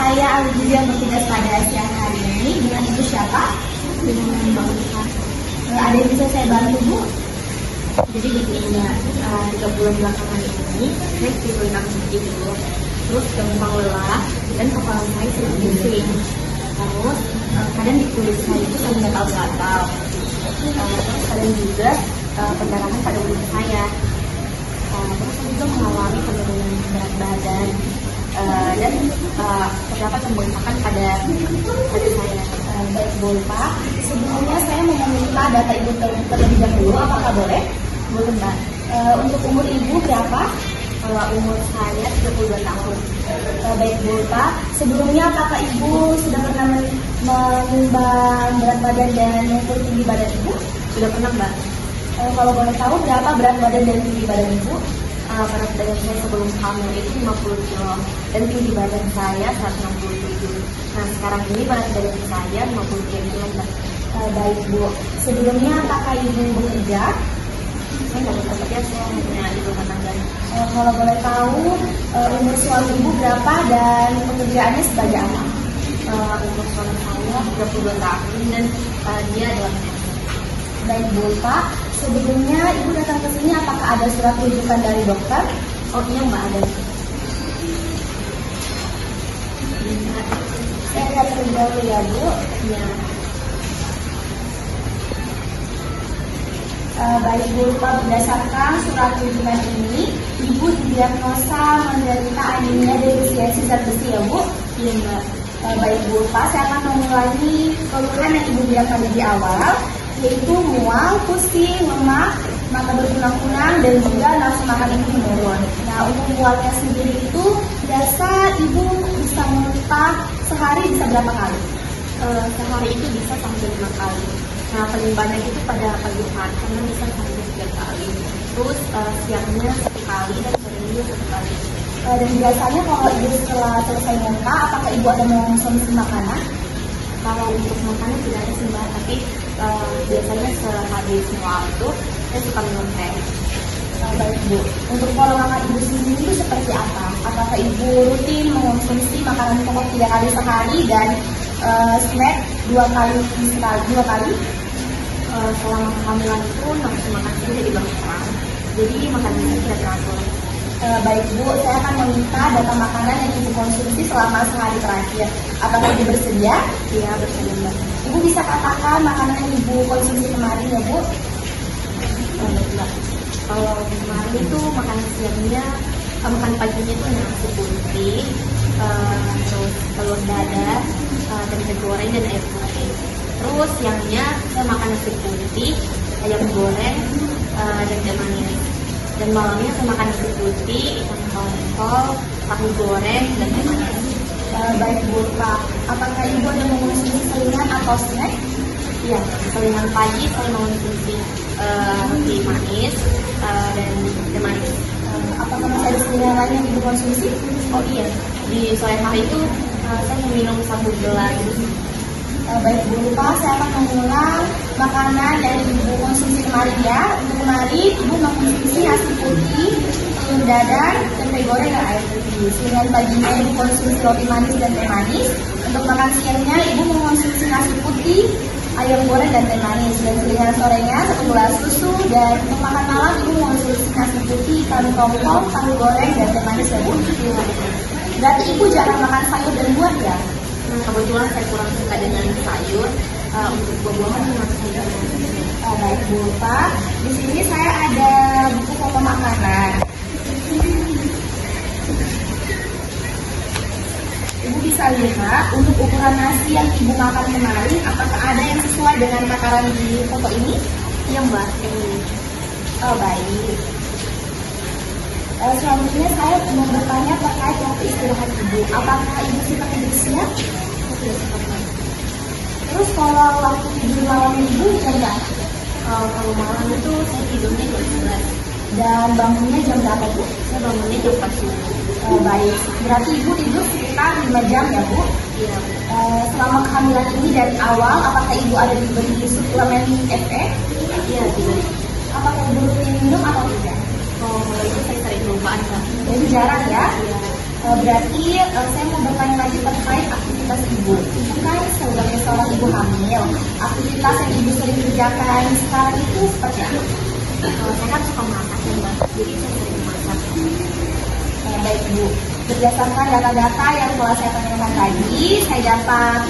saya Aldi yang bertugas pada siang hari ini. Dengan Ibu siapa? Dengan Mbak Unta. Ada yang bisa saya bantu, Bu? Jadi begini Mbak, 3 bulan belakangan ini saya kesulitan tidur, terus gampang lelah dan kepala saya sering pusing. Terus kadang di kulit saya itu sering gatal-gatal. Terus kadang juga pendarahan pada kulit saya. Terus saya juga mengalami penurunan berat badan dan terdapat pembengkakan pada saya. Baik, Bu, Pak. Sebelumnya saya mau meminta data Ibu terlebih dahulu. Apakah boleh? Boleh Mbak. Untuk umur Ibu berapa? Umur saya 32 tahun. Baik, Bu, Pak. Sebelumnya apakah Ibu sudah pernah menimbang berat badan dan mengukur tinggi badan Ibu? Sudah pernah Mbak. Kalau boleh tahu berapa berat badan dan tinggi badan Ibu? Berat badan saya sebelum hamil itu 50 kilo dan tinggi badan saya 167. Nah sekarang ini berat badan saya 53 kilo Mbak. Baik, Bu. Sebelumnya apakah Ibu bekerja? Saya nggak bekerja, saya hanya ibu rumah tangga. Kalau boleh tahu umur suami Ibu berapa dan pekerjaannya sebagai apa? Umur suami saya 32 tahun dan dia adalah nurse. Baik, Bu, Pak. Sebelumnya Ibu datang ke sini apakah ada surat rujukan dari dokter? Oh iya Mbak, ada. Saya lihat terlebih dahulu ya, Bu. Iya. Baik, Bu, Pak, berdasarkan surat rujukan ini, Ibu didiagnosa menderita anemia defisiensi zat besi ya, Bu? Iya Mbak. Baik, Bu, Pak, saya akan mengulangi keluhan yang Ibu bilang tadi di awal, yaitu mual, pusing, lemah, mata berkunang-kunang, dan juga nafsu makan Ibu menurun. Nah, untuk mualnya sendiri itu biasa Ibu bisa muntah sehari bisa berapa kali? Sehari itu bisa sampai 5 kali. Nah paling banyak itu pada pagi hari karena bisa sampai 3 kali. Terus siangnya 1 kali dan sorenya 1 kali. Dan biasanya kalau Ibu setelah selesai muntah, apakah Ibu ada mengonsumsi makanan? Kalau untuk makanan tidak ada sih Mbak, tapi biasanya sehabis mual itu saya suka minum teh. Baik, Bu. Untuk pola makan Ibu sendiri itu seperti apa? Apakah Ibu rutin mengonsumsi makanan pokok 3 kali sehari dan snack 2 kali? Selama kehamilan itu nafsu makan saya jadi berkurang, jadi makanan saya tidak teratur. Baik, Bu, saya akan meminta data makanan yang Ibu konsumsi selama sehari terakhir. Apakah Ibu bersedia? Iya bersedia Mbak. Ibu bisa katakan makanan yang Ibu konsumsi kemarin ya, Bu? Mbak. Kalau kemarin itu makan siangnya, makan paginya itu nasi putih, terus telur dadar, tempe goreng dan air putih. Terus siangnya saya makan nasi putih, ayam goreng, dan teh manis. Dan malamnya saya makan nasi putih, ikan tongkol, tahu goreng, dan teh manis. Baik, Bu, Pak. Apakah Ibu ada mengonsumsi selingan atau snack? Iya, selingan pagi saya mengonsumsi roti manis dan teh manis. Apakah masih ada selingan lain yang Ibu konsumsi? Oh iya, di sore hari itu saya meminum 1 gelas. Baik, Bu, Pak, saya akan mengulang makanan yang Ibu konsumsi kemarin ya. Untuk kemarin Ibu mengkonsumsi nasi putih, telur dadar, tempe goreng, dan air putih. Selingan paginya Ibu konsumsi roti manis dan teh manis. Untuk makan siangnya Ibu mengkonsumsi nasi putih, ayam goreng, dan teh manis. Dan selingan sorenya 1 gelas susu. Dan untuk makan malam Ibu mengkonsumsi nasi putih, ikan tongkol, tahu goreng, dan teh manis ya, Bu. Berarti Ibu jarang makan sayur dan buah ya? Nah, kebetulan saya kurang suka dengan sayur. Untuk buah-buahan memang saya Baik, Bu, Pak. Di sini saya ada buku foto makanan. Ibu bisa lihat untuk ukuran nasi yang Ibu makan kemarin, apakah ada yang sesuai dengan takaran di foto ini? Iya Mbak, ini. Baik. Selanjutnya saya mau bertanya terkait waktu istirahat Ibu. Apakah Ibu suka tidur siang? Saya suka Mbak. Terus kalau waktu tidur malam Ibu jam berapa? Kalau malam itu saya tidurnya jam 11. Dan bangunnya jam berapa, Bu? Saya bangunnya jam 4 subuh. Baik, berarti Ibu tidur sekitar 5 jam ya, Bu? Iya. Selama kehamilan ini dari awal, apakah Ibu ada diberi suplemen FE? Iya, tidak. Apakah Ibu rutin minum atau tidak? Kalau itu saya sering lupa Mbak. Jadi jarang ya? Iya. Berarti saya mau bertanya lagi terkait aktivitas ibu. Ibu kan sebagai seorang ibu hamil, aktivitas yang ibu sering kerjakan sekarang itu seperti apa? Saya kan suka masak ya Mbak, jadi saya sering masak. Baik Bu, berdasarkan data-data yang telah saya tanyakan tadi, saya dapat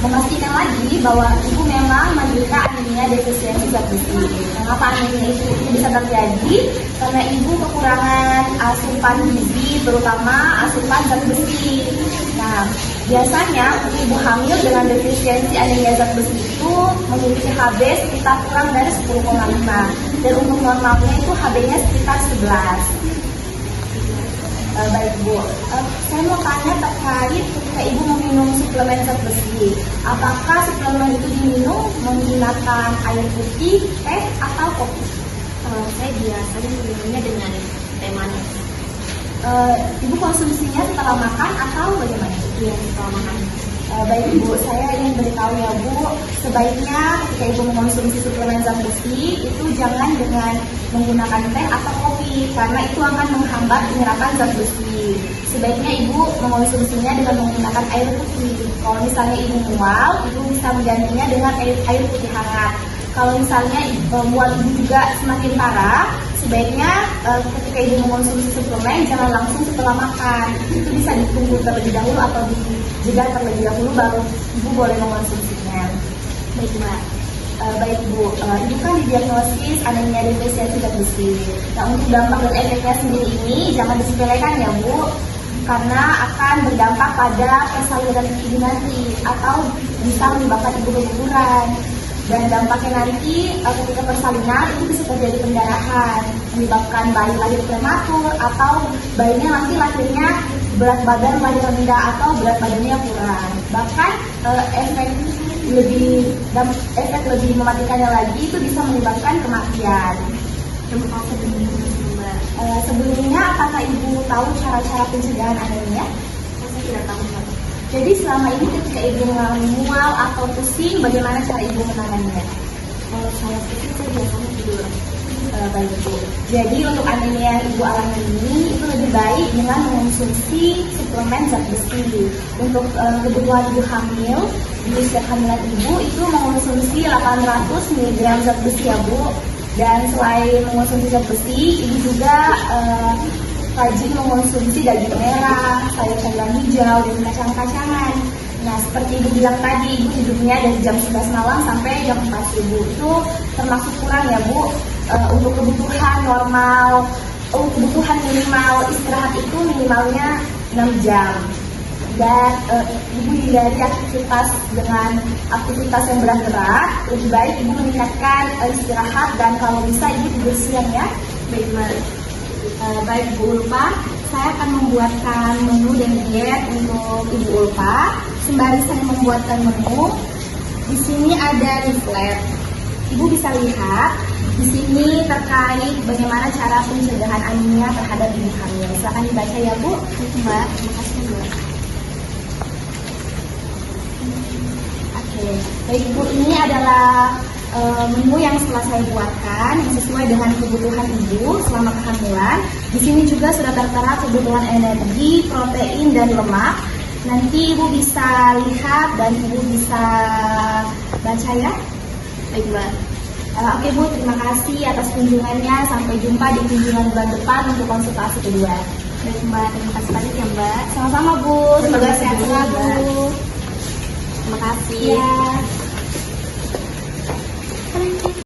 memastikan lagi bahwa ibu memang menderita anemia defisiensi zat besi. Mengapa anemia itu bisa terjadi? Karena ibu kekurangan asupan gizi, terutama asupan zat besi. Nah, biasanya untuk ibu hamil dengan defisiensi anemia zat besi itu memiliki HB sekitar kurang dari 10,5, dan untuk normalnya itu HB-nya sekitar 11. Baik Bu, saya mau tanya terkait ketika ibu meminum suplemen zat besi, apakah suplemen itu diminum menggunakan air putih, teh, atau kopi? Saya biasanya minumnya dengan teh manis. Ibu konsumsinya setelah makan atau bagaimana? Iya, setelah makan. Baik Bu, saya ingin beritahu ya Bu, sebaiknya ketika ibu mengonsumsi suplemen zat besi itu jangan dengan menggunakan teh atau kopi, karena itu akan menghambat penyerapan zat besi. Sebaiknya ibu mengonsumsinya dengan menggunakan air putih. Kalau misalnya ibu mual, ibu bisa menggantinya dengan air putih hangat. Kalau misalnya mual ibu juga semakin parah, sebaiknya ketika ibu mengonsumsi suplemen jangan langsung setelah makan. Itu bisa ditunggu terlebih dahulu atau dijeda terlebih dahulu baru ibu boleh mengonsumsinya. Baik Mbak. Baik Bu, ibu kan didiagnosis anemia defisiensi zat besi. Nah, untuk dampak dan efeknya sendiri ini jangan disepelekan ya Bu, karena akan berdampak pada persalinan ibu nanti atau bisa menyebabkan ibu keguguran. Dan dampaknya nanti ketika persalinan itu bisa terjadi pendarahan, menyebabkan bayi lahir prematur atau bayinya nanti lahirnya berat badan mulai rendah atau berat badannya kurang. Bahkan efek lebih mematikannya lagi itu bisa menyebabkan kematian. Sebelumnya apakah ibu tahu cara-cara pencegahan anemia? Saya tidak tahu Mbak. Jadi selama ini ketika ibu mengalami mual atau pusing, bagaimana cara ibu menanganinya? Kalau saya pusing, saya biasanya tidur. Baik Bu. Jadi untuk anemia yang ibu alami ini itu lebih baik dengan mengonsumsi suplemen zat besi. Untuk kebutuhan ibu hamil, di usia kehamilan ibu itu mengonsumsi 800 mg zat besi ya Bu. Dan selain mengonsumsi zat besi, ibu juga rajin mengonsumsi daging merah, sayur-sayuran hijau, dan kacang-kacangan. Nah, seperti ibu bilang tadi, ibu tidurnya dari jam 11 malam sampai jam 4 subuh. Itu termasuk kurang ya Bu. Untuk kebutuhan normal, kebutuhan minimal istirahat itu minimalnya 6 jam. Dan ibu hindari aktivitas dengan aktivitas yang berat-berat. Lebih baik ibu meningkatkan istirahat dan kalau bisa ibu tidur siang ya. Baik Mbak. Baik Bu Ulfa, saya akan membuatkan menu dan diet untuk Ibu Ulfa. Sembari saya membuatkan menu, di sini ada leaflet. Ibu bisa lihat di sini terkait bagaimana cara pencegahan anemia terhadap ibu hamil. Silakan dibaca ya Bu. Mbak, terima kasih Mbak. Oke, baik Bu, ini adalah menu yang setelah saya buatkan yang sesuai dengan kebutuhan ibu selama kehamilan. Di sini juga sudah tertera kebutuhan energi, protein, dan lemak. Nanti ibu bisa lihat dan ibu bisa baca ya. Baik Mbak. Oke Bu, terima kasih atas kunjungannya. Sampai jumpa di kunjungan bulan depan untuk konsultasi kedua. Baik Mbak, terima kasih banyak ya Mbak. Sama-sama Bu, semoga sehat selalu. Terima kasih. Ya.